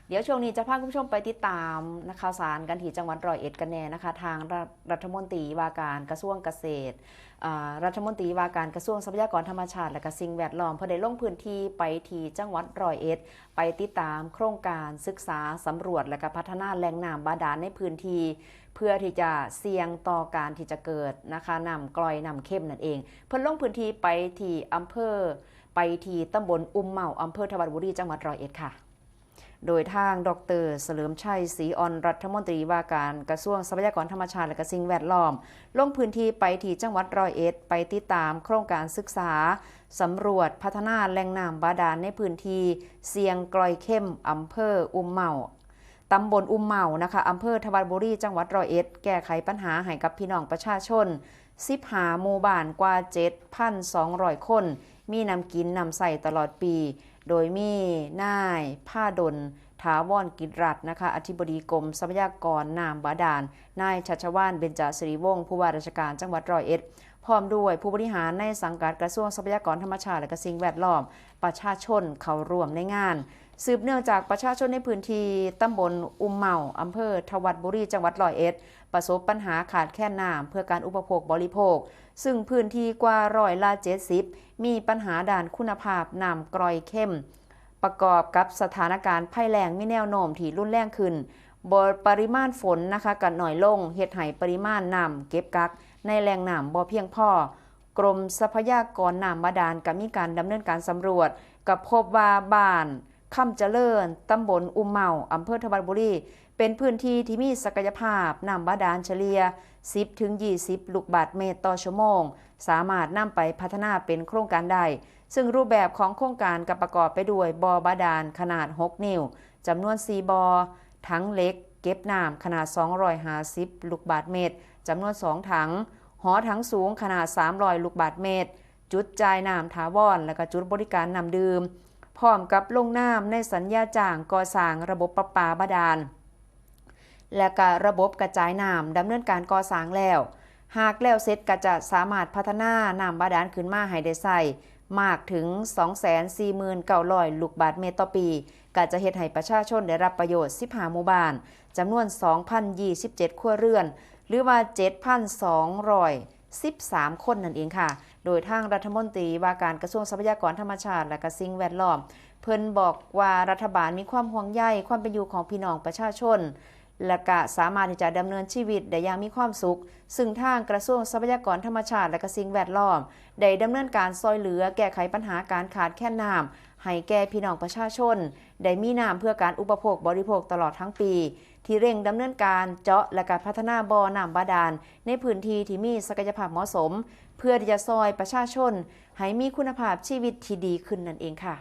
เดี๋ยวช่วงนี้จะพาคุณผู้ชมไปติดตามข่าวสารกันที่จังหวัดร้อยเอ็ดกันแน่นะคะทางรัฐมนตรีว่าการกระทรวงเกษตรรัฐมนตรีว่าการกระทรวงทรัพยากรธรรมชาติและก็สิ่งแวดล้อมเพื่อได้ลงพื้นที่ไปที่จังหวัดร้อยเอ็ดไปติดตามโครงการศึกษาสำรวจและก็พัฒนาแหล่งน้ำบาดาลในพื้นที่เพื่อที่จะเสี่ยงต่อการที่จะเกิดนะคะน้ำกร่อยน้ำเข้มนั่นเองเพิ่นลงพื้นที่ไปที่อำเภอไปที่ตำบลอุ้มเมาอำเภอธวัดบุรีจังหวัดร้อยเอ็ดค่ะโดยทางดร.เฉลิมชัยศรีอ่อนรัฐมนตรีว่าการกระทรวงทรัพยากรธรรมชาติและสิ่งแวดล้อมลงพื้นที่ไปที่จังหวัดร้อยเอ็ดไปติดตามโครงการศึกษาสำรวจพัฒนาแหล่งน้ำบาดาลในพื้นที่เสียงกลอยเข้มอำเภออุ้มเมาตำบลอุ้มเมานะคะอำเภอธวัดบุรีจังหวัดร้อยเอ็ดแก้ไขปัญหาให้กับพี่น้องประชาชน15หมู่บ้านกว่า 7,200 คนมีน้ำกินน้ำใส่ตลอดปีโดยมีนายผ้าดลถาวรกิจรัตน์นะคะอธิบดีกรมทรัพยากรน้ำบาดาลนายชัชวาลเบญจสิริวงศ์ผู้ว่าราชการจังหวัดร้อยเอ็ดพร้อมด้วยผู้บริหารในสังกัดกระทรวงทรัพยากรธรรมชาติและสิ่งแวดล้อมประชาชนเข้าร่วมในงานสืบเนื่องจากประชาชนในพื้นที่ตำบลอุ้มเมาอำเภอธวัดบุรีจังหวัดร้อยเอ็ดประสบปัญหาขาดแคลนน้ำเพื่อการอุปโภคบริโภคซึ่งพื้นที่กว่า70%มีปัญหาด้านคุณภาพน้ำกร่อยเข้มประกอบกับสถานการณ์ภัยแล้งมีแนวโน้มที่รุนแรงขึ้นปริมาณฝนนะคะก็น้อยลงเฮ็ดให้ปริมาณน้ำเก็บกักในแหล่งน้ำบ่เพียงพอกรมทรัพยากรน้ำบาดาลก็มีการดำเนินการสำรวจก็พบว่าบ้านคำเจริญตำบลอุ้มเมาอำเภอธวัดบุรีเป็นพื้นที่ที่มีศักยภาพน้ำบาดาลเฉลี่ย 10-20 ลูกบาศก์เมตรต่อชั่วโมงสามารถนำไปพัฒนาเป็นโครงการได้ซึ่งรูปแบบของโครงการก็ประกอบไปด้วยบ่อบาดาลขนาด 6 นิ้วจำนวน 4 บ่อถังเหล็กเก็บน้ำขนาด 250 ลูกบาศก์เมตรจำนวน 2 ถังหอถังสูงขนาด 300 ลูกบาศก์เมตรจุดจ่ายน้ำถาวรและก็จุดบริการน้ำดื่มพร้อมกับลงนามในสัญญาจ้างก่อสร้างระบบประปาบาดาลและก็ระบบกระจายน้ำดำเนินการก่อสร้างแล้วหากแล้วเสร็จก็จะสามารถพัฒนาน้ำบาดาลขึ้นมาให้ได้ใช้มากถึง 249,000 ลูกบาศก์เมตรต่อปีก็จะเฮ็ดให้ประชาชนได้รับประโยชน์15หมู่บ้านจำนวน 2,027 ครัวเรือนหรือว่า 7,213 คนนั่นเองค่ะโดยทางรัฐมนตรีว่าการกระทรวงทรัพยากรธรรมชาติและก็สิ่งแวดล้อมเพิ่นบอกว่ารัฐบาลมีความห่วงใยความเป็นอยู่ของพี่น้องประชาชนและก็สามารถที่จะดำเนินชีวิตได้อย่างมีความสุขซึ่งทางกระทรวงทรัพยากรธรรมชาติและก็สิ่งแวดล้อมได้ดำเนินการซอยเหลือแก้ไขปัญหาการขาดแคลนน้ำให้แก่พี่น้องประชาชนได้มีน้ำเพื่อการอุปโภคบริโภคตลอดทั้งปีที่เร่งดำเนินการเจาะและก็พัฒนาบ่อน้ำบาดาลในพื้นที่ที่มีศักยภาพเหมาะสมเพื่อที่จะซอยประชาชนให้มีคุณภาพชีวิตที่ดีขึ้นนั่นเองค่ะ